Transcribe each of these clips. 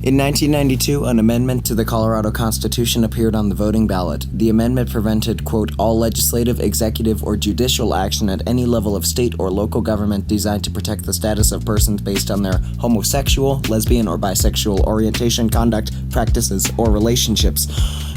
In 1992, an amendment to the Colorado Constitution appeared on the voting ballot. The amendment prevented, quote, all legislative, executive, or judicial action at any level of state or local government designed to protect the status of persons based on their homosexual, lesbian, or bisexual orientation, conduct, practices, or relationships,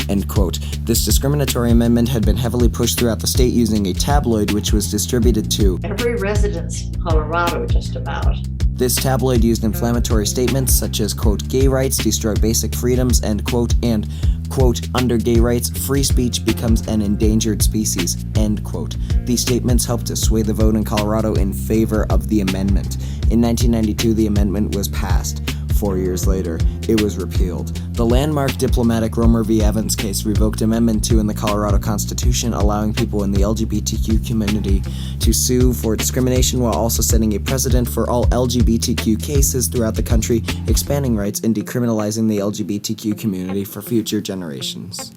end quote. This discriminatory amendment had been heavily pushed throughout the state using a tabloid which was distributed to every residence in Colorado, just about. This tabloid used inflammatory statements such as, quote, gay rights destroy basic freedoms, end quote, and, quote, under gay rights, free speech becomes an endangered species, end quote. These statements helped to sway the vote in Colorado in favor of the amendment. In 1992, the amendment was passed. 4 years later, it was repealed. The landmark diplomatic Romer v. Evans case revoked Amendment 2 in the Colorado Constitution, allowing people in the LGBTQ community to sue for discrimination while also setting a precedent for all LGBTQ cases throughout the country, expanding rights and decriminalizing the LGBTQ community for future generations.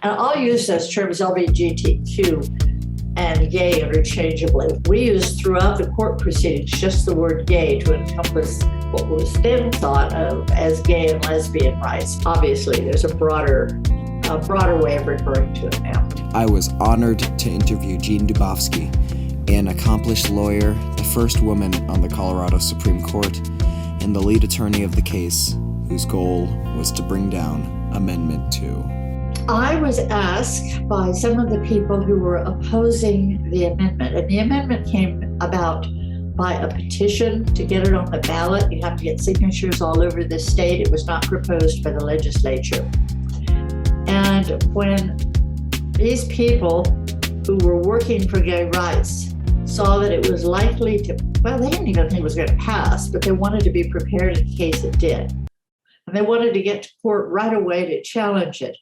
And I'll use those terms LGBTQ and gay interchangeably. We use throughout the court proceedings just the word gay to encompass what was then thought of as gay and lesbian rights. Obviously, there's a broader way of referring to it now. I was honored to interview Jean Dubofsky, an accomplished lawyer, the first woman on the Colorado Supreme Court, and the lead attorney of the case, whose goal was to bring down Amendment 2. I was asked by some of the people who were opposing the amendment, and the amendment came about by a petition to get it on the ballot. You have to get signatures all over the state. It was not proposed by the legislature. And when these people who were working for gay rights saw that it was likely to, well, they didn't even think it was going to pass, but they wanted to be prepared in case it did. And they wanted to get to court right away to challenge it.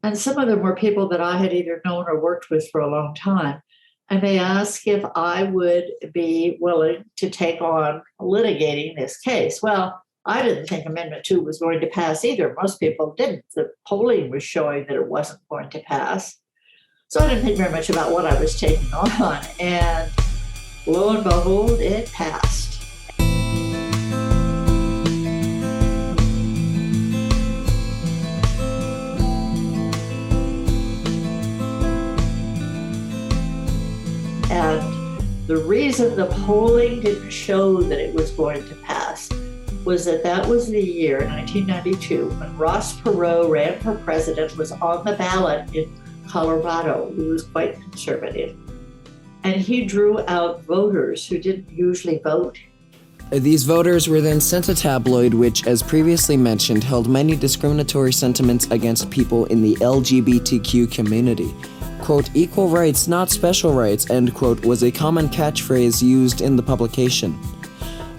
And some of them were people that I had either known or worked with for a long time. And they asked if I would be willing to take on litigating this case. Well, I didn't think Amendment 2 was going to pass either. Most people didn't. The polling was showing that it wasn't going to pass. So I didn't think very much about what I was taking on. And lo and behold, it passed. And the reason the polling didn't show that it was going to pass was that was the year, 1992, when Ross Perot ran for president, was on the ballot in Colorado. He was quite conservative. And he drew out voters who didn't usually vote. These voters were then sent a tabloid which, as previously mentioned, held many discriminatory sentiments against people in the LGBTQ community. Quote, equal rights, not special rights, end quote, was a common catchphrase used in the publication.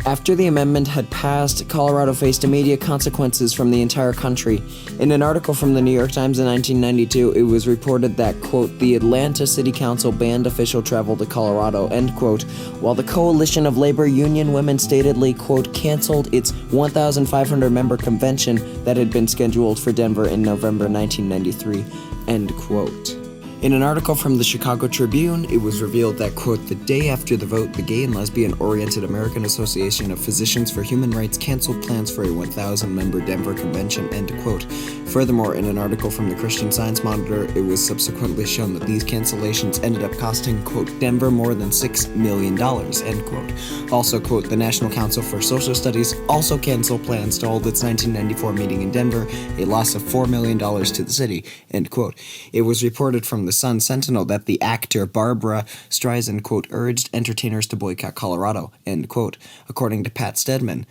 After the amendment had passed, Colorado faced immediate consequences from the entire country. In an article from the New York Times in 1992, it was reported that, quote, the Atlanta City Council banned official travel to Colorado, end quote, while the Coalition of Labor Union Women statedly, quote, canceled its 1,500-member convention that had been scheduled for Denver in November 1993, end quote. In an article from the Chicago Tribune, it was revealed that, quote, the day after the vote, the Gay and Lesbian-Oriented American Association of Physicians for Human Rights canceled plans for a 1,000-member Denver convention, end quote. Furthermore, in an article from the Christian Science Monitor, it was subsequently shown that these cancellations ended up costing, quote, Denver more than $6 million, end quote. Also, quote, the National Council for Social Studies also canceled plans to hold its 1994 meeting in Denver, a loss of $4 million to the city, end quote. It was reported from the Sun Sentinel that the actor Barbara Streisand, quote, urged entertainers to boycott Colorado, end quote. According to Pat Stedman,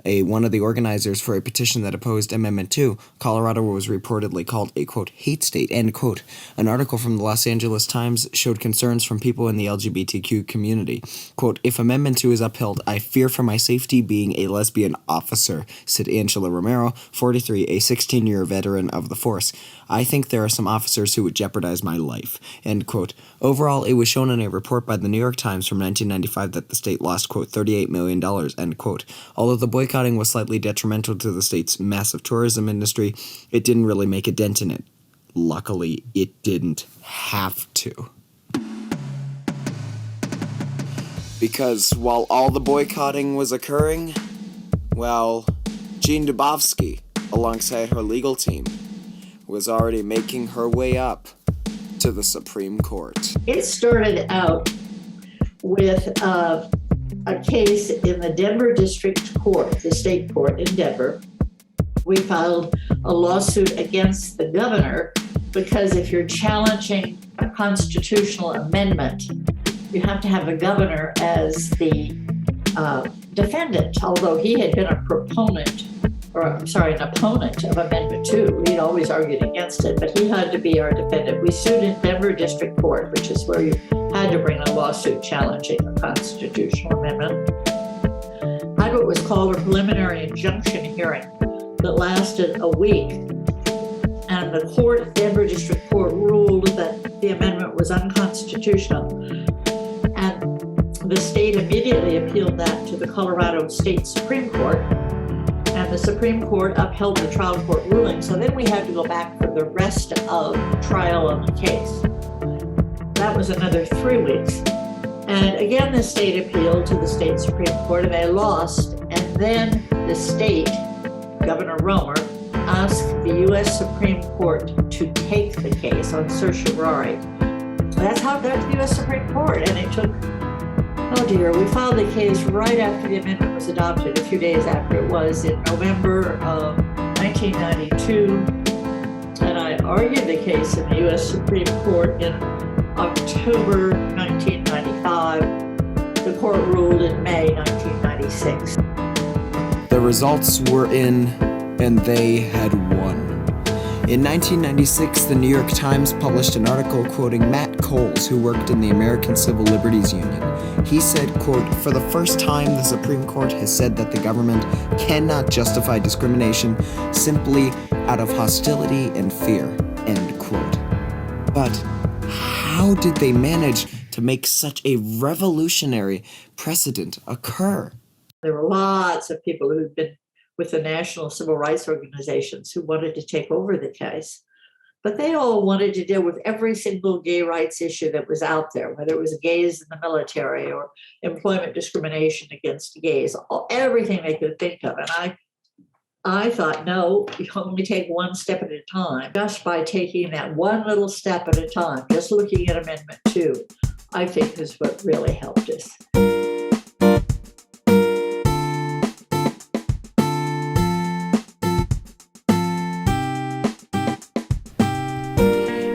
one of the organizers for a petition that opposed Amendment 2, Colorado was reportedly called a, quote, hate state, end quote. An article from the Los Angeles Times showed concerns from people in the LGBTQ community. Quote, if Amendment 2 is upheld, I fear for my safety being a lesbian officer, said Angela Romero, 43, a 16-year veteran of the force. I think there are some officers who would jeopardize my life, end quote. Overall, it was shown in a report by the New York Times from 1995 that the state lost, quote, $38 million, end quote. Although the boycotting was slightly detrimental to the state's massive tourism industry, it didn't really make a dent in it. Luckily, it didn't have to. Because while all the boycotting was occurring, well, Jean Dubofsky alongside her legal team, was already making her way up to the Supreme Court. It started out with a case in the Denver District Court, the state court in Denver. We filed a lawsuit against the governor because if you're challenging a constitutional amendment, you have to have the governor as the defendant, although he had been an opponent of Amendment 2. He'd always argued against it, but he had to be our defendant. We sued in Denver District Court, which is where you had to bring a lawsuit challenging a constitutional amendment. Had what was called a preliminary injunction hearing that lasted a week. And the court, Denver District Court, ruled that the amendment was unconstitutional. And the state immediately appealed that to the Colorado State Supreme Court. And the Supreme Court upheld the trial court ruling. So then we had to go back for the rest of the trial on the case. That was another 3 weeks. And again, the state appealed to the state Supreme Court and they lost. And then the state, Governor Romer, asked the U.S. Supreme Court to take the case on certiorari. That's how it got to the U.S. Supreme Court. And it took, oh dear, we filed the case right after the amendment was adopted, a few days after it was, in November of 1992. And I argued the case in the U.S. Supreme Court in October 1995. The court ruled in May 1996. The results were in, and they had won. In 1996, the New York Times published an article quoting Matt Coles, who worked in the American Civil Liberties Union. He said, quote, "For the first time, the Supreme Court has said that the government cannot justify discrimination simply out of hostility and fear," end quote. But how did they manage to make such a revolutionary precedent occur? There were lots of people who'd been with the national civil rights organizations who wanted to take over the case. But they all wanted to deal with every single gay rights issue that was out there, whether it was gays in the military or employment discrimination against gays, everything they could think of. And I thought, no, you only take one step at a time. Just by taking that one little step at a time, just looking at Amendment 2, I think is what really helped us.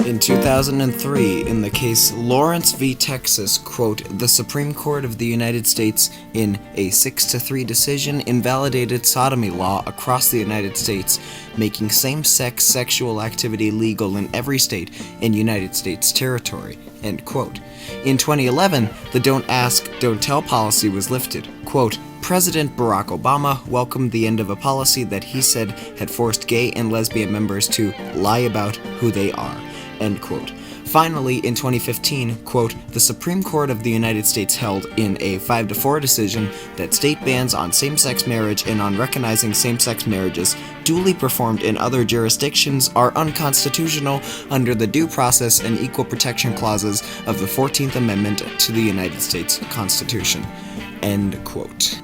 In 2003, in the case Lawrence v. Texas, quote, "The Supreme Court of the United States, in a 6-3 decision, invalidated sodomy law across the United States, making same-sex sexual activity legal in every state in United States territory," end quote. In 2011, the Don't Ask, Don't Tell policy was lifted. Quote, "President Barack Obama welcomed the end of a policy that he said had forced gay and lesbian members to lie about who they are," end quote. Finally, in 2015, quote, "The Supreme Court of the United States held in a 5-4 decision that state bans on same-sex marriage and on recognizing same-sex marriages duly performed in other jurisdictions are unconstitutional under the Due Process and Equal Protection Clauses of the 14th Amendment to the United States Constitution," end quote.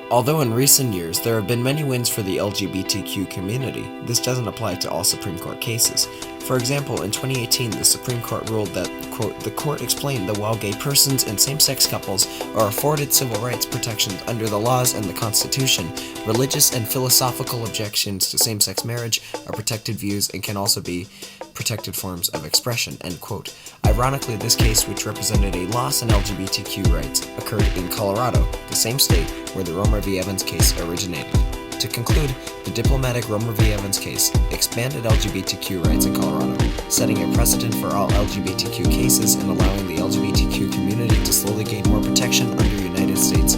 Although in recent years there have been many wins for the LGBTQ community, this doesn't apply to all Supreme Court cases. For example, in 2018, the Supreme Court ruled that, quote, "The court explained that while gay persons and same-sex couples are afforded civil rights protections under the laws and the Constitution, religious and philosophical objections to same-sex marriage are protected views and can also be protected forms of expression," end quote. Ironically, this case, which represented a loss in LGBTQ rights, occurred in Colorado, the same state where the Romer v. Evans case originated. To conclude, the diplomatic Romer v. Evans case expanded LGBTQ rights in Colorado, setting a precedent for all LGBTQ cases and allowing the LGBTQ community to slowly gain more protection under United States